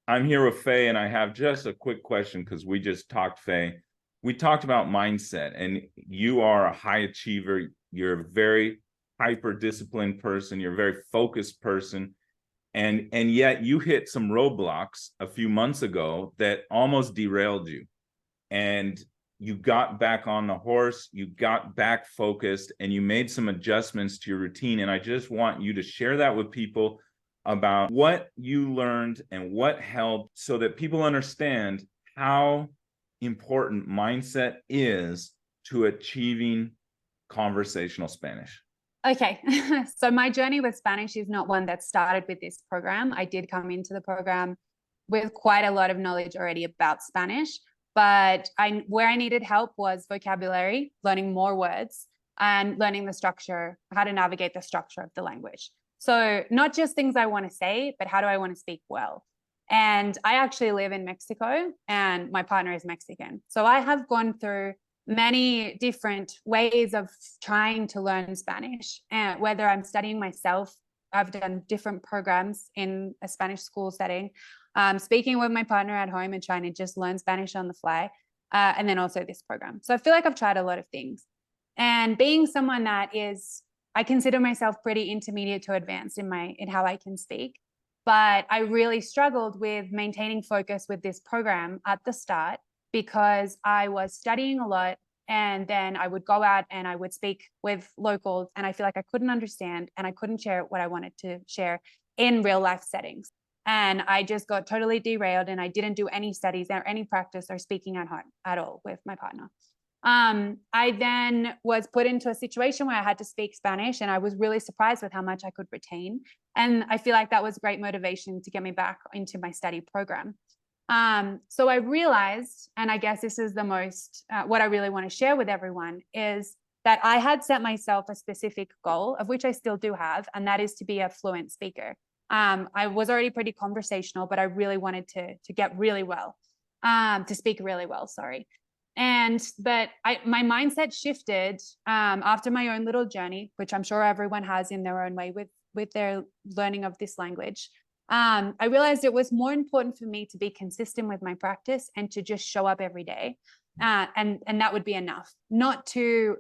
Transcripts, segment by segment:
I'm here with Faye, and I have just a quick question because we just talked, Faye. We talked about mindset, and you are a high achiever. You're a very hyper disciplined person. You're a very focused person, and yet you hit some roadblocks a few months ago that almost derailed you. And you got back on the horse, you got back focused, and you made some adjustments to your routine. And I just want you to share that with people about what you learned and what helped so that people understand how important mindset is to achieving conversational Spanish. Okay, so my journey with Spanish is not one that started with this program. I did come into the program with quite a lot of knowledge already about Spanish, but where I needed help was vocabulary, learning more words, and learning the structure, how to navigate the structure of the language. So not just things I want to say, but how do I want to speak well? And I actually live in Mexico, and my partner is Mexican. So I have gone through many different ways of trying to learn Spanish. And whether I'm studying myself, I've done different programs in a Spanish school setting, speaking with my partner at home and trying to just learn Spanish on the fly, and then also this program. So I feel like I've tried a lot of things. And being someone that is, I consider myself pretty intermediate to advanced in how I can speak. But I really struggled with maintaining focus with this program at the start because I was studying a lot, and then I would go out and I would speak with locals, and I feel like I couldn't understand and I couldn't share what I wanted to share in real life settings. And I just got totally derailed, and I didn't do any studies or any practice or speaking at home at all with my partner. I then was put into a situation where I had to speak Spanish, and I was really surprised with how much I could retain. And I feel like that was great motivation to get me back into my study program. So I realized, and I guess this is the most, what I really want to share with everyone is that I had set myself a specific goal, of which I still do have, and that is to be a fluent speaker. I was already pretty conversational, but I really wanted to get really well, to speak really well, sorry. But my mindset shifted after my own little journey, which I'm sure everyone has in their own way with their learning of this language. I realized it was more important for me to be consistent with my practice and to just show up every day. And that would be enough. Not to,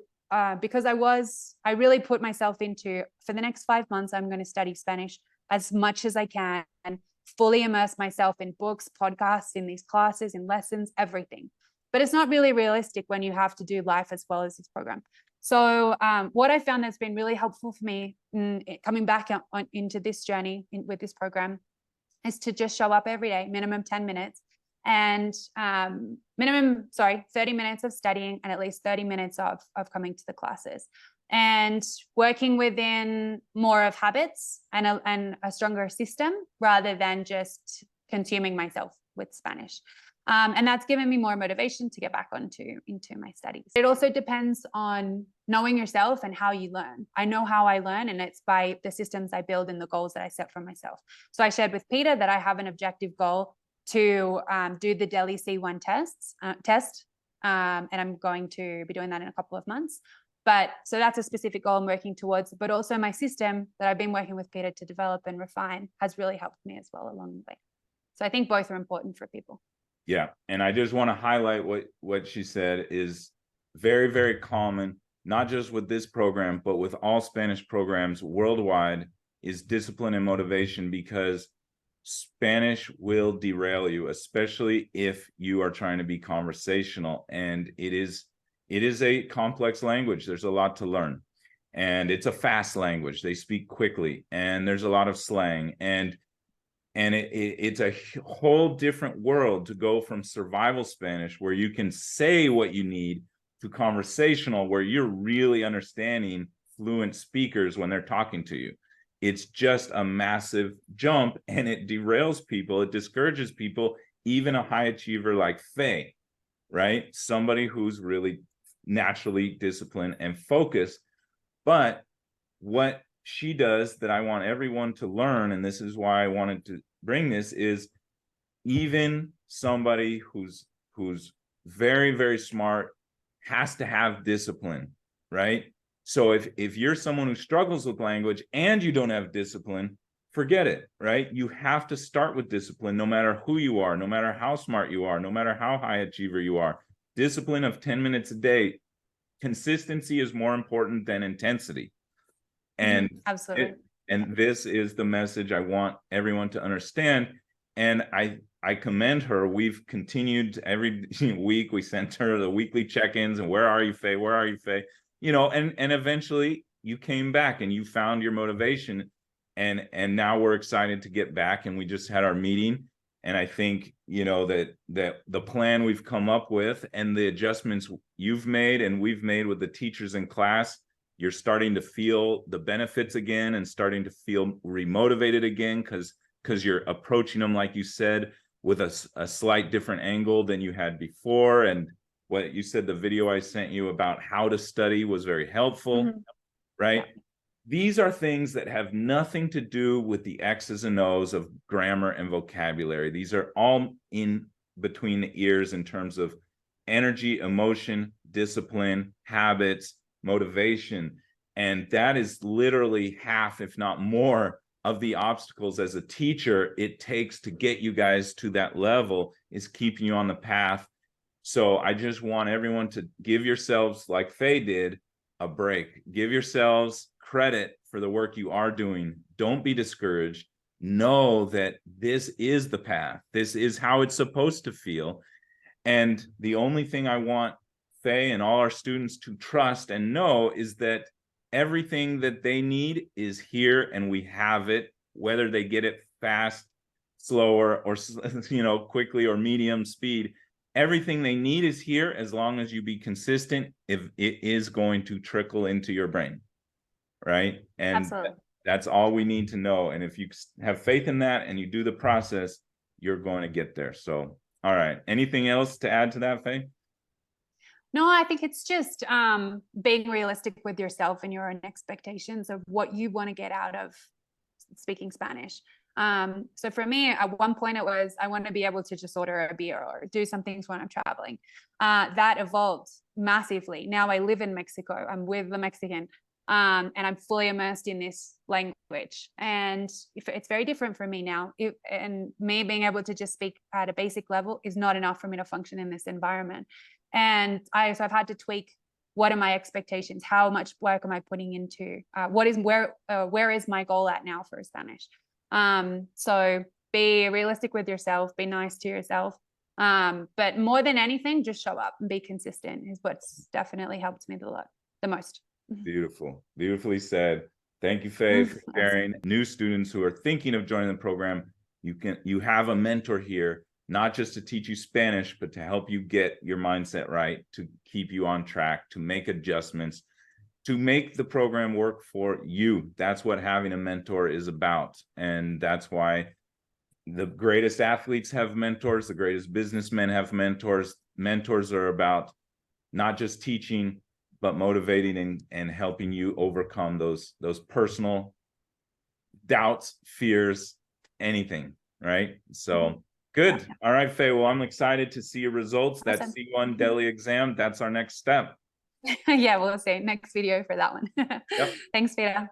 because I really put myself into, for the next 5 months, I'm going to study Spanish as much as I can and fully immerse myself in books, podcasts, in these classes, in lessons, everything. But it's not really realistic when you have to do life as well as this program. So what I found that's been really helpful for me coming back into this journey with this program is to just show up every day, minimum 10 minutes, and 30 minutes of studying and at least 30 minutes of coming to the classes, and working within more of habits and a stronger system rather than just consuming myself with Spanish. And that's given me more motivation to get back into my studies. It also depends on knowing yourself and how you learn. I know how I learn, and it's by the systems I build and the goals that I set for myself. So I shared with Peter that I have an objective goal to do the Delhi C1 test, and I'm going to be doing that in a couple of months. But so that's a specific goal I'm working towards, but also my system that I've been working with Peter to develop and refine has really helped me as well along the way. So I think both are important for people. Yeah, and I just want to highlight what she said is very, very common, not just with this program, but with all Spanish programs worldwide, is discipline and motivation, because Spanish will derail you, especially if you are trying to be conversational. And it is a complex language. There's a lot to learn, and it's a fast language. They speak quickly, and there's a lot of slang, and it's a whole different world to go from survival Spanish, where you can say what you need, to conversational, where you're really understanding fluent speakers when they're talking to you. It's just a massive jump, and it derails people. It discourages people, even a high achiever like Faye, right? Somebody who's really naturally disciplined and focused. But what she does that I want everyone to learn, and this is why I wanted to bring this, is even somebody who's very, very smart has to have discipline, right? So if you're someone who struggles with language and you don't have discipline, forget it, right? You have to start with discipline, no matter who you are, no matter how smart you are, no matter how high achiever you are. Discipline of 10 minutes a day. Consistency is more important than intensity. And absolutely. And this is the message I want everyone to understand. And I commend her. We've continued every week. We sent her the weekly check-ins and where are you, Faye? Where are you, Faye? You know, and eventually you came back and you found your motivation. And now we're excited to get back. And we just had our meeting. And I think, you know, that the plan we've come up with and the adjustments you've made and we've made with the teachers in class, you're starting to feel the benefits again and starting to feel remotivated again because you're approaching them, like you said, with a slight different angle than you had before. And what you said, the video I sent you about how to study was very helpful, right? Yeah. These are things that have nothing to do with the X's and O's of grammar and vocabulary. These are all in between the ears in terms of energy, emotion, discipline, habits, motivation. And that is literally half, if not more, of the obstacles as a teacher it takes to get you guys to that level, is keeping you on the path. So I just want everyone to give yourselves, like Faye did, a break. Give yourselves credit for the work you are doing. Don't be discouraged. Know that this is the path. This is how it's supposed to feel. And the only thing I want Faye and all our students to trust and know is that everything that they need is here and we have it, whether they get it fast, slower, or, you know, quickly or medium speed. Everything they need is here as long as you be consistent. If it is going to trickle into your brain, right? And that's all we need to know. And if you have faith in that and you do the process, you're going to get there. So, all right. Anything else to add to that, Faye? No, I think it's just being realistic with yourself and your own expectations of what you want to get out of speaking Spanish. So for me, at one point it was, I want to be able to just order a beer or do some things when I'm traveling. That evolved massively. Now I live in Mexico. I'm with the Mexican, and I'm fully immersed in this language. And it's very different for me now. And me being able to just speak at a basic level is not enough for me to function in this environment. And so I've had to tweak, what are my expectations? How much work am I putting into, where is my goal at now for Spanish? So be realistic with yourself, be nice to yourself. But more than anything, just show up and be consistent is what's definitely helped me the most. Beautiful. Beautifully said. Thank you, Faye, for sharing. New students who are thinking of joining the program, you have a mentor here, not just to teach you Spanish, but to help you get your mindset right, to keep you on track, to make adjustments, to make the program work for you. That's what having a mentor is about. And that's why the greatest athletes have mentors, the greatest businessmen have mentors. Mentors are about not just teaching, but motivating and helping you overcome those personal doubts, fears, anything, right? So good. All right, Faye. Well, I'm excited to see your results. Awesome. That C1 Delhi exam, that's our next step. Yeah, we'll see. Next video for that one. Yep. Thanks, Peter.